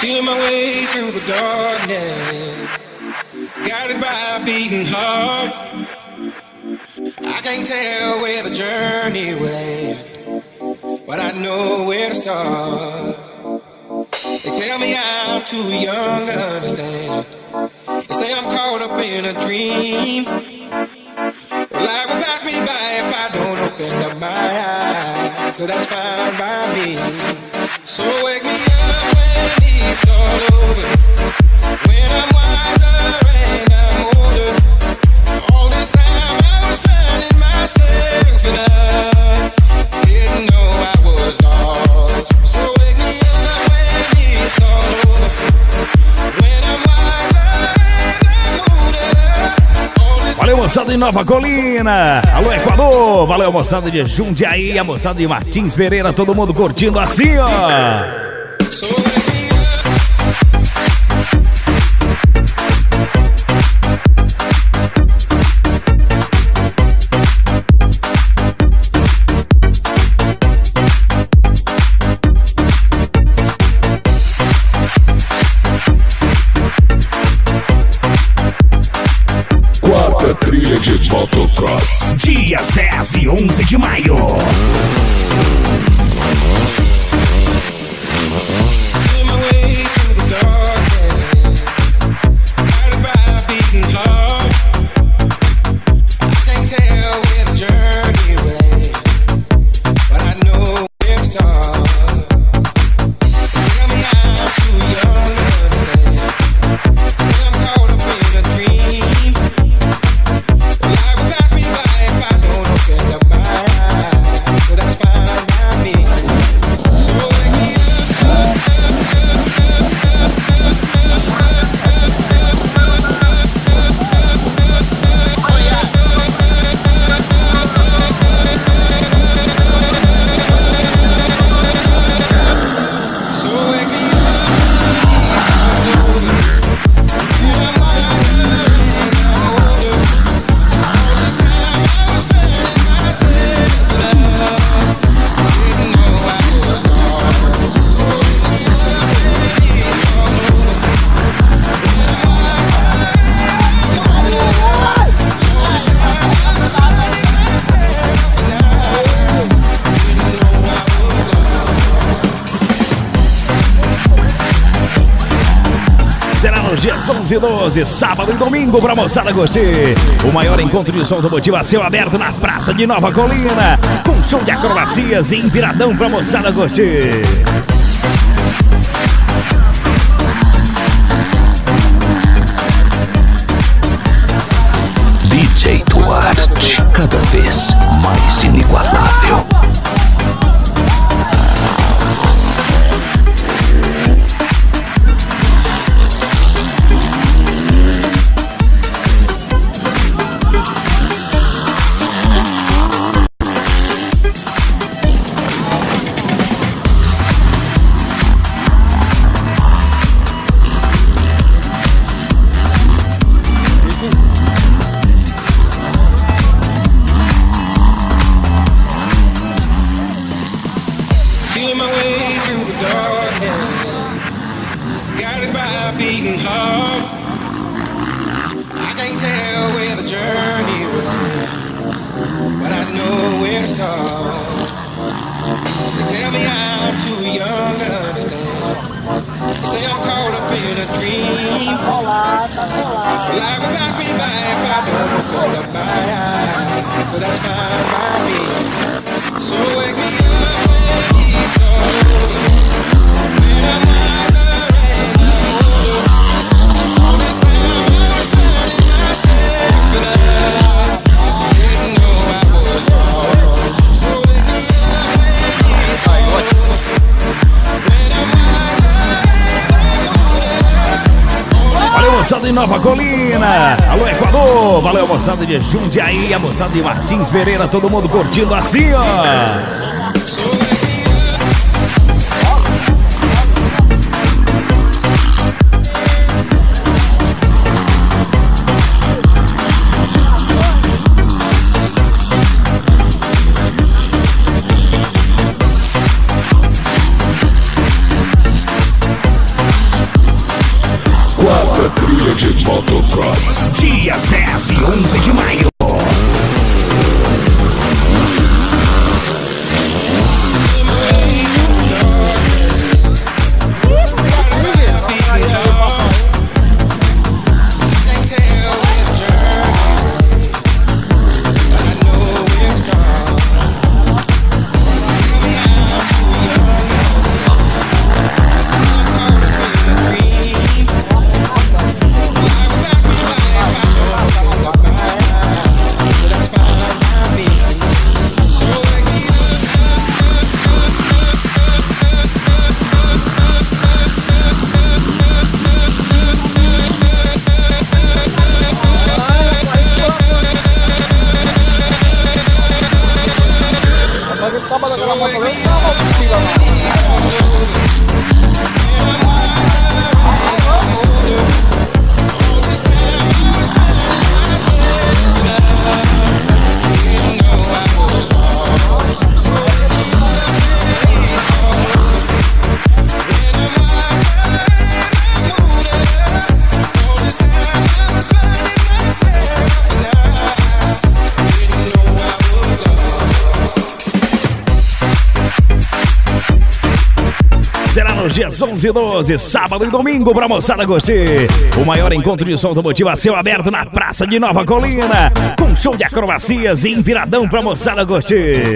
Feel my way through the darkness, guided by a beating heart. I can't tell where the journey will end, but I know where to start. They tell me I'm too young to understand. They say I'm caught up in a dream. Well, life will pass me by if I don't open up my eyes, so that's fine by me. So wake me up when it's all over, when I'm wiser and I'm older. All this time I was finding myself and I didn't know I was lost. So wake me up when it's all over, when I'm wiser and I'm older. Valeu, moçada de Nova Colina. Alô, Equador. Valeu, moçada de Jundiaí, a moçada de Martins Pereira, todo mundo curtindo assim, ó. Trilha de Motocross, dias 10 e 11 de maio. Dias 11 e 12, sábado e domingo pra moçada curtir. O maior encontro de sons automotivo a céu aberto na Praça de Nova Colina, com show de acrobacias e viradão pra moçada curtir. DJ Duarte, cada vez mais inigualável. Moçada de Nova Colina, alô Equador, valeu moçada de Jundiaí, a moçada de Martins Pereira, todo mundo curtindo assim, ó. Motocross. Dias 10 e 11 de maio. Dias 11 e 12, sábado e domingo pra moçada curtir. O maior encontro de som automotivo a céu aberto na Praça de Nova Colina, com show de acrobacias e viradão pra moçada curtir.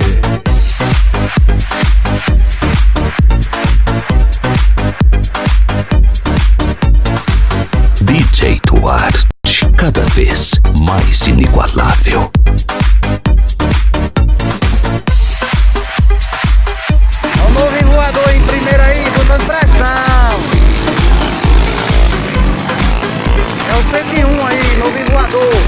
DJ Duarte, cada vez mais inigualável. Voador em primeira aí, botando pressão. É o 101 aí, novo voador.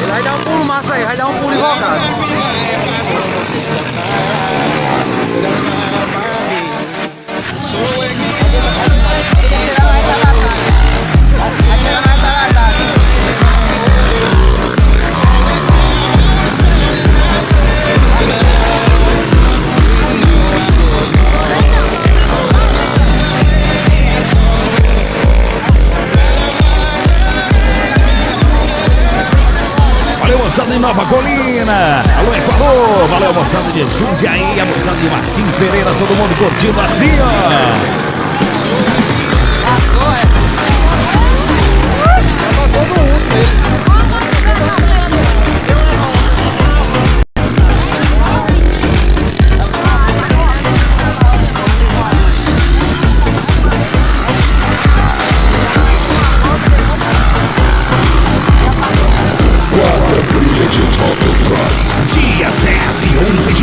Vai dar um pulo massa aí, vai dar um pulo invocado. Moçada de Nova Colina, alô Equador, valeu moçada de Jundiaí, a moçada de Martins Pereira, todo mundo curtindo assim, ó. Quarta trilha de Motocross. Dias 10 e 11